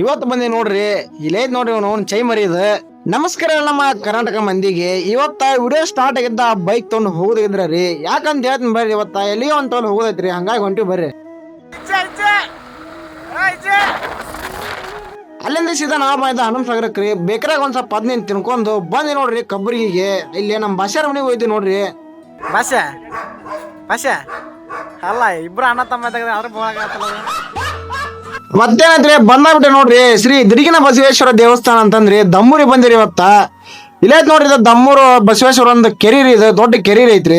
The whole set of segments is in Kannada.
ಇವತ್ತು ಬಂದಿ ನೋಡ್ರಿ ಇಲ್ಲೇ ನೋಡ್ರಿ ಅವ್ನು ಚೈ ಮರಿದ. ನಮಸ್ಕಾರ ನಮ್ಮ ಕರ್ನಾಟಕ ಮಂದಿಗೆ. ಇವತ್ತ ವಿಡಿಯೋ ಸ್ಟಾರ್ಟ್ ಆಗಿದ್ದ ಬೈಕ್ ತಗೊಂಡು ಹೋಗುದಿದ್ರಿ. ಯಾಕಂತ ಹೇಳ್ತೀನಿ ಬರ್ರಿ, ಇವತ್ತ ಎಲ್ಲಿಯೋ ಅಂತ ಹೋಗೋದೈತ್ರಿ, ಹಂಗಾಗಿ ಹೊಂಟಿವಿ ಬರ್ರಿ. ಅಲ್ಲಿಂದ ಸೀದಾ ನಾ ಬಂದ ಹನುಮ ಸಾಗರಕ್ರಿ. ಬೇಕಾರಾಗ ಒಂದ್ ಸ್ವಲ್ಪ 15 ತಿನ್ಕೊಂಡು ಬಂದಿ ನೋಡ್ರಿ ಕಬ್ಬರಿಗೆ. ಇಲ್ಲಿ ನಮ್ಮ ಭಾಷಾರ ಮನೆಗೆ ಹೋಯ್ತೀವಿ ನೋಡ್ರಿ. ಭಾಷೆ ಅಲ್ಲ, ಇಬ್ರು ಅಣ್ಣ ತಮ್ಮ ಮತ್ತೇನೈತ್ರಿ ಬಂದಾಗ್ಬಿಟ್ಟೆ ನೋಡ್ರಿ. ಶ್ರೀ ದಿಡಿಗಿನ ಬಸವೇಶ್ವರ ದೇವಸ್ಥಾನ ಅಂತಂದ್ರಿ ದಮ್ಮೂರಿ ಬಂದಿರಿ ಇವತ್ತ. ಇಲ್ಲೈತ್ ನೋಡ್ರಿ, ಇದು ದಮ್ಮೂರು ಬಸವೇಶ್ವರ ಒಂದು ಕೆರೀರಿ, ಇದು ದೊಡ್ಡ ಕೆರೀರಿ ಐತ್ರಿ.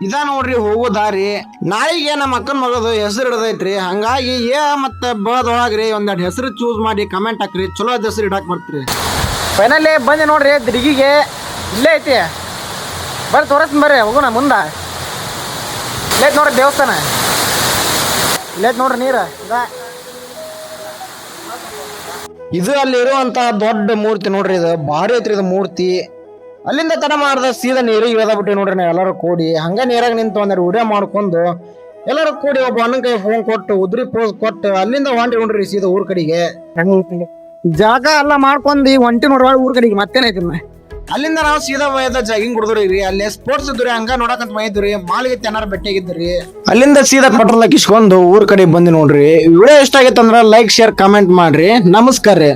ಇದ ನೋಡ್ರಿ ಹೋಗೋ ದಾರಿ. ನಾಳೆಗೆ ನಮ್ಮ ಅಕ್ಕನ ಮಗದು ಹೆಸರು ಇಡದೈತ್ರಿ. ಹಂಗಾಗಿ ಮತ್ತೆ ಬಳದೊಳಗ್ರಿ ಒಂದೆರಡು ಹೆಸರು ಚೂಸ್ ಮಾಡಿ ಕಮೆಂಟ್ ಹಾಕ್ರಿ. ಚಲೋ ಹೆಸರು ಇಡಾಕ್ ಬರ್ತ್ರಿ. ಫೈನಲಿ ಬಂದೆ ನೋಡ್ರಿ ದಿಡಿಗಿಗೆ. ಇಲ್ಲೇ ಐತಿ, ಬರ್ರಿ ತೋರಿಸ್ತೀನಿ ಬರ್ರಿ, ಹೋಗೋಣ ಮುಂದ. ಇಲ್ಲೈತ್ ನೋಡ್ರಿ ದೇವಸ್ಥಾನ, ಇಲ್ಲೈತ್ ನೋಡ್ರಿ ನೀರು. ಇದು ಅಲ್ಲಿ ಇರುವಂತ ದೊಡ್ಡ ಮೂರ್ತಿ ನೋಡ್ರಿ. ಇದು ಭಾರಿ ಐತ್ರಿ ಇದು ಮೂರ್ತಿ. ಅಲ್ಲಿಂದ ತಡ ಮಾಡ್ದ ಸೀದಾ ನೀರಿಗೆ ಇಳಿದ್ಬಿಟ್ಟಿ ನೋಡ್ರಿ. ನಾವು ಎಲ್ಲರೂ ಕೂಡಿ ಹಂಗ ನೀರಾಗ ನಿಂತು ಒಂದೆರಡು ವಿಡಿಯೋ ಮಾಡ್ಕೊಂಡು ಎಲ್ಲರೂ ಕೂಡಿ ಒಬ್ಬ ಅಣ್ಣನ ಕೈ ಫೋನ್ ಕೊಟ್ಟು ಉದ್ರಿ ಪೋಸ್ ಕೊಟ್ಟು ಅಲ್ಲಿಂದ ಹೊಂಟಿ ನೋಡ್ರಿ ಸೀದಾ ಊರ್ ಕಡೆಗೆ. ಜಾಗ ಎಲ್ಲ ಮಾಡ್ಕೊಂಡು ಒಂಟಿ ನೋಡ್ರಿ ಊರ್ ಕಡೆಗೆ. ಮತ್ತೇನೈತಿ ಅಲ್ಲಿಂದ ನಾವು ಸೀದಾ ಒಯ್ದ ಜಾಗಿಂಗ್ ಕುಡಿದ್ರಿ. ಅಲ್ಲಿ ಸ್ಪೋರ್ಟ್ಸ್ ಇದ್ರಿ, ಹಂಗ ನೋಡಕಂತ ಮೈದ್ರಿ. ಮಾಲಿಗೆ ಏನಾರು ಭೇಟಿಯಾಗಿದ್ರಿ. ಅಲ್ಲಿಂದ ಸೀದಾ ಪೆಟ್ರೋಲ್ ಹಾಕಿಸ್ಕೊಂಡು ಊರ್ ಕಡೆ ಬಂದಿ ನೋಡ್ರಿ. ವಿಡಿಯೋ ಇಷ್ಟ ಆಗೈತೆ ಅಂದ್ರ ಲೈಕ್ ಶೇರ್ ಕಮೆಂಟ್ ಮಾಡ್ರಿ. ನಮಸ್ಕಾರ ರೀ.